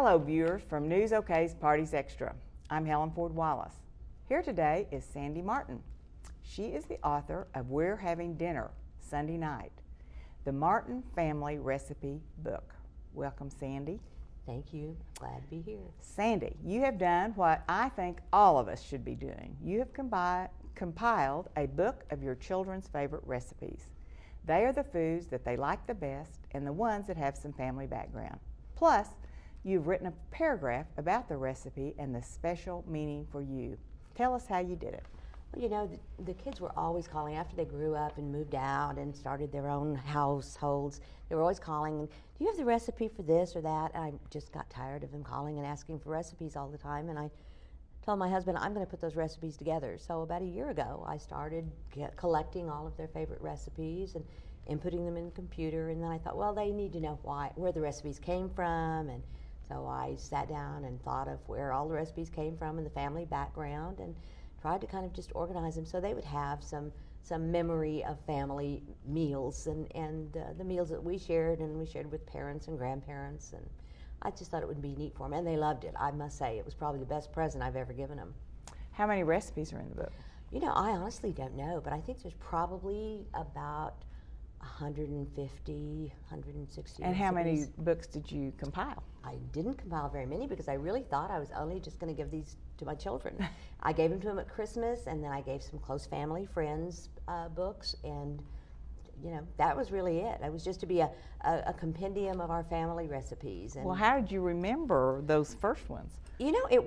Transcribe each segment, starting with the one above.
Hello viewers from News OK's Parties Extra. I'm Helen Ford Wallace. Here today is Sandy Martin. She is the author of We're Having Dinner Sunday Night, the Martin Family Recipe Book. Welcome, Sandy. Thank you. Glad to be here. Sandy, you have done what I think all of us should be doing. You have compiled a book of your children's favorite recipes. They are the foods that they like the best and the ones that have some family background. Plus, you've written a paragraph about the recipe and the special meaning for you. Tell us how you did it. Well, you know, the kids were always calling after they grew up and moved out and started their own households. They were always calling, do you have the recipe for this or that? And I just got tired of them calling and asking for recipes all the time. And I told my husband, I'm going to put those recipes together. So about a year ago, I started collecting all of their favorite recipes and putting them in the computer. And then I thought, well, they need to know where the recipes came from. And so I sat down and thought of where all the recipes came from and the family background and tried to kind of just organize them so they would have some memory of family meals and the meals that we shared with parents and grandparents. And I just thought it would be neat for them, and they loved it. I must say, it was probably the best present I've ever given them. How many recipes are in the book? You know, I honestly don't know, but I think there's probably about 150, 160 And recipes. how many books did you compile? I didn't compile very many because I really thought I was only just going to give these to my children. I gave them to them at Christmas, and then I gave some close family friends books, and you know, that was really it. It was just to be a compendium of our family recipes. And well, how did you remember those first ones? you know,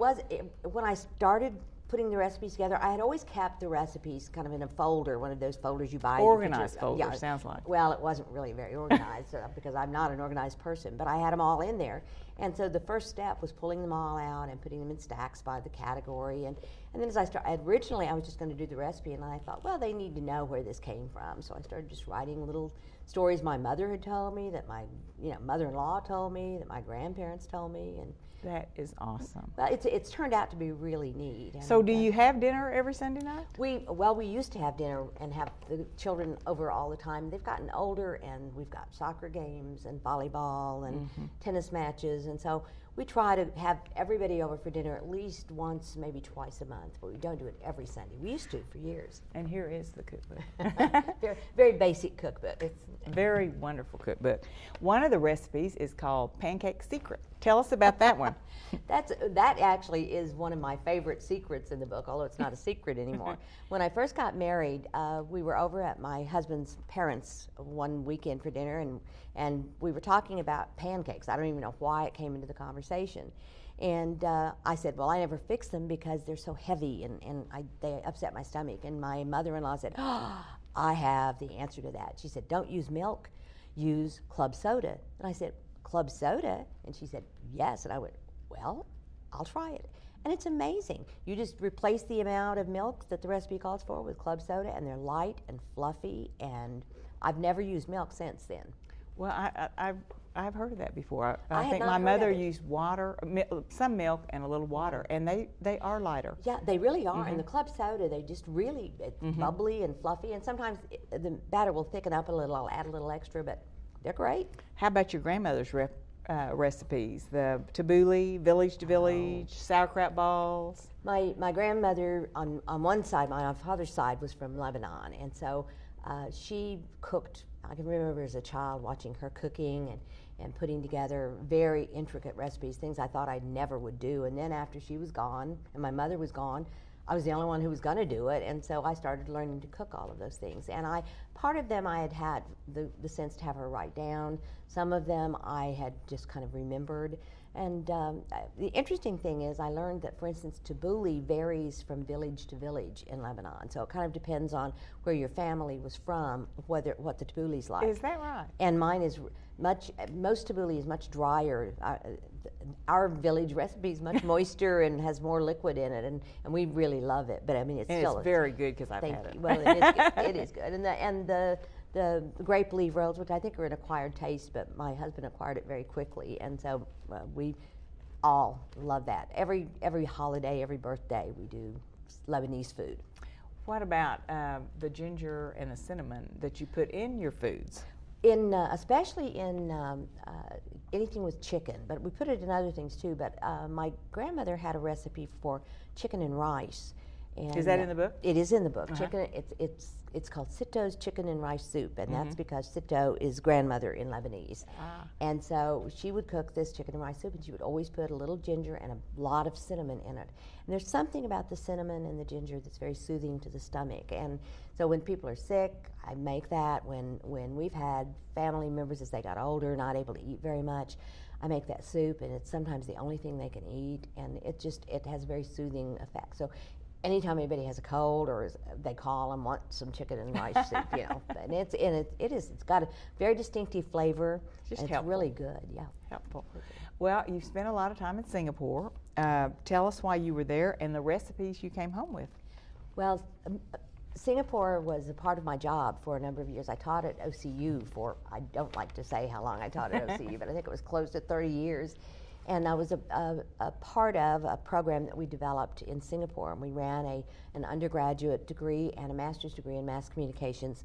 when I started putting the recipes together, I had always kept the recipes kind of in a folder, one of those folders you buy. Organized folder, yeah, sounds like. Well, it wasn't really very organized because I'm not an organized person, but I had them all in there. And so the first step was pulling them all out and putting them in stacks by the category. And then as I started, originally I was just going to do the recipe, and I thought, well, they need to know where this came from. So I started just writing little stories my mother had told me, that my mother-in-law told me, that my grandparents told me. And that is awesome. well, it's turned out to be really neat. And so do you have dinner every Sunday night? We used to have dinner and have the children over all the time. They've gotten older, and we've got soccer games and volleyball and tennis matches, and so we try to have everybody over for dinner at least once, maybe twice a month, but we don't do it every Sunday. We used to for years. And here is the cookbook. very, very basic cookbook. It's a very wonderful cookbook. One of the recipes is called Pancake Secrets. Tell us about that one. That actually is one of my favorite secrets in the book, although it's not a secret anymore. When I first got married, we were over at my husband's parents one weekend for dinner, and we were talking about pancakes. I don't even know why it came into the conversation. And I said, well, I never fix them because they're so heavy and they upset my stomach. And my mother-in-law said, oh, I have the answer to that. She said, don't use milk, use club soda. And I said, club soda? And she said, yes. And I went, well, I'll try it. And it's amazing. You just replace the amount of milk that the recipe calls for with club soda, and they're light and fluffy, and I've never used milk since then. Well, I've heard of that before. I think had my not heard mother of it. used water, some milk and a little water, and they are lighter. Yeah, they really are. And the club soda, they just really, it's bubbly and fluffy, and sometimes the batter will thicken up a little. I'll add a little extra, but they're great. How about your grandmother's recipes? The tabbouleh, village to village, sauerkraut balls. My grandmother on one side, my father's side, was from Lebanon, and so she cooked. I can remember as a child watching her cooking and putting together very intricate recipes, things I thought I never would do. And then after she was gone and my mother was gone, I was the only one who was going to do it, and so I started learning to cook all of those things. And part of them I had the sense to have her write down. Some of them I had just kind of remembered. And the interesting thing is I learned that, for instance, tabbouleh varies from village to village in Lebanon. So it kind of depends on where your family was from, what the tabbouleh's like. Is that right? And mine is most tabbouleh is much drier. Our village recipe is much moister and has more liquid in it, and we really love it. But I mean, it's very good because I've had it. Well, it is good. It is good. And the grape leaf rolls, which I think are an acquired taste, but my husband acquired it very quickly, and so we all love that. Every holiday, every birthday, we do Lebanese food. What about the ginger and the cinnamon that you put in your foods? Especially in anything with chicken, but we put it in other things too. But my grandmother had a recipe for chicken and rice. And is that in the book? It is in the book. Chicken. It's called Sito's chicken and rice soup, and that's because Sito is grandmother in Lebanese. And so she would cook this chicken and rice soup, and she would always put a little ginger and a lot of cinnamon in it. And there's something about the cinnamon and the ginger that's very soothing to the stomach. And so when people are sick, I make that. When we've had family members as they got older, not able to eat very much, I make that soup, and it's sometimes the only thing they can eat, and it has a very soothing effect. So anytime anybody has a cold or they call and want some chicken and rice soup, and it's got a very distinctive flavor. Just and helpful. It's really good, yeah. Helpful. Well, you spent a lot of time in Singapore. Tell us why you were there and the recipes you came home with. Well, Singapore was a part of my job for a number of years. I taught at OCU for, I don't like to say how long I taught at OCU, but I think it was close to 30 years. And I was a part of a program that we developed in Singapore, and we ran an undergraduate degree and a master's degree in mass communications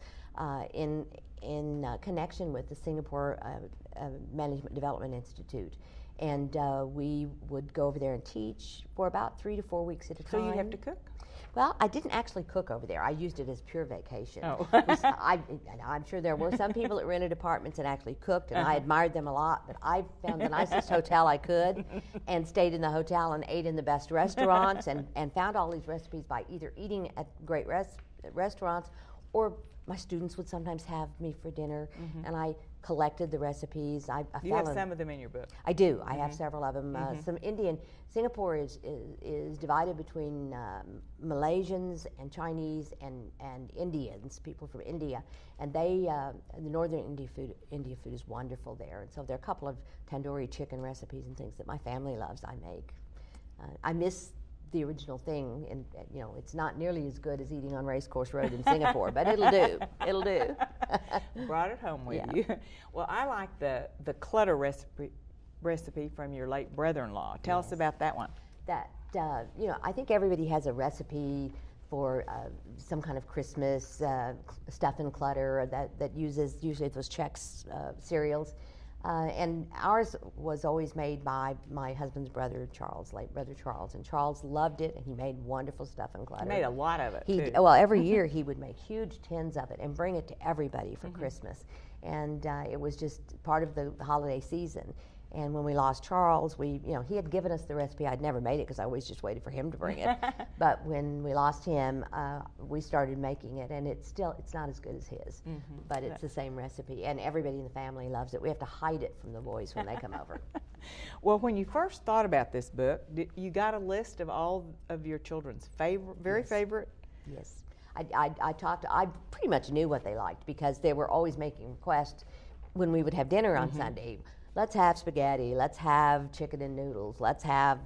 in connection with the Singapore Management Development Institute. And we would go over there and teach for about 3 to 4 weeks at a time. So you have to cook? Well, I didn't actually cook over there. I used it as pure vacation. Oh. I'm sure there were some people that rented apartments and actually cooked, and I admired them a lot, but I found the nicest hotel I could and stayed in the hotel and ate in the best restaurants and found all these recipes by either eating at great restaurants, or my students would sometimes have me for dinner, and I collected the recipes. You have some of them in your book. I do. I have several of them. Some Indian. Singapore is divided between Malaysians and Chinese and Indians, people from India, and the northern India food is wonderful there. And so there are a couple of tandoori chicken recipes and things that my family loves. I make. I miss the original thing, and it's not nearly as good as eating on Racecourse Road in Singapore, but it'll do. It'll do. Brought it home with you. Well, I like the clutter recipe from your late brother-in-law. Tell us about that one. That I think everybody has a recipe for some kind of Christmas stuff and clutter that uses usually those Chex cereals. And ours was always made by my husband's brother, Charles, late brother Charles. And Charles loved it, and he made wonderful stuff and clutter. He made a lot of it, too. Well, every year he would make huge tins of it and bring it to everybody for Christmas. And it was just part of the holiday season. And when we lost Charles, he had given us the recipe. I'd never made it because I always just waited for him to bring it. But when we lost him, we started making it, and it's not as good as his, but it's the same recipe, and everybody in the family loves it. We have to hide it from the boys when they come over. Well, when you first thought about this book, you got a list of all of your children's favorite? Yes. I pretty much knew what they liked because they were always making requests when we would have dinner on Sunday. Let's have spaghetti, let's have chicken and noodles, let's have,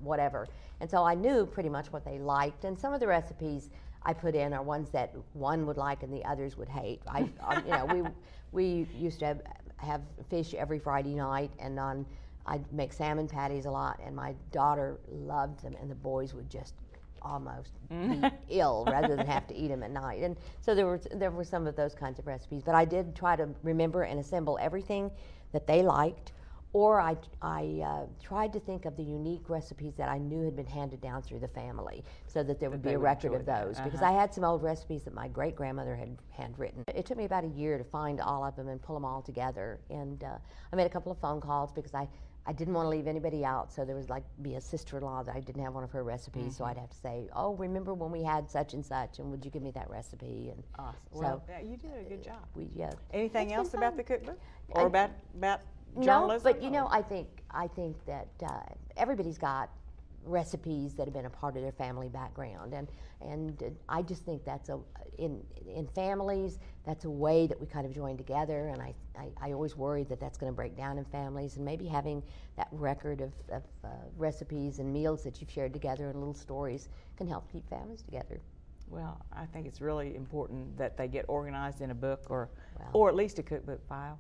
whatever. And so I knew pretty much what they liked. And some of the recipes I put in are ones that one would like and the others would hate. We used to have fish every Friday night, and I'd make salmon patties a lot, and my daughter loved them, and the boys would just almost be ill rather than have to eat them at night. And so there were some of those kinds of recipes. But I did try to remember and assemble everything that they liked, or I tried to think of the unique recipes that I knew had been handed down through the family, so that there would be a record of those. Because I had some old recipes that my great-grandmother had handwritten. It took me about a year to find all of them and pull them all together. And I made a couple of phone calls because I didn't want to leave anybody out, so there was be a sister-in-law that I didn't have one of her recipes, so I'd have to say, oh, remember when we had such and such, and would you give me that recipe? And awesome. Well, you did a good job. Anything It's else been about fun. the cookbook? Or about journalism? No, but I think that everybody's got recipes that have been a part of their family background, and I just think that's in families, that's a way that we kind of join together, and I always worry that that's going to break down in families, and maybe having that record of recipes and meals that you've shared together and little stories can help keep families together. Well, I think it's really important that they get organized in a book or at least a cookbook file.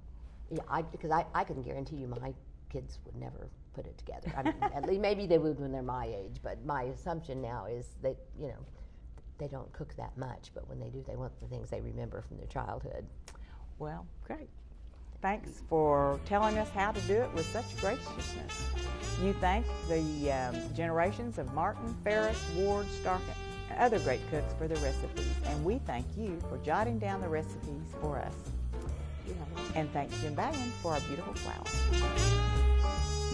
Yeah, because I can guarantee you my kids would never put it together. I mean, at least maybe they would when they're my age, but my assumption now is that, they don't cook that much, but when they do, they want the things they remember from their childhood. Well, great. Thanks for telling us how to do it with such graciousness. You thank the generations of Martin, Ferris, Ward, Stark, and other great cooks for the recipes. And we thank you for jotting down the recipes for us. And thanks Jim Ballion for our beautiful flowers.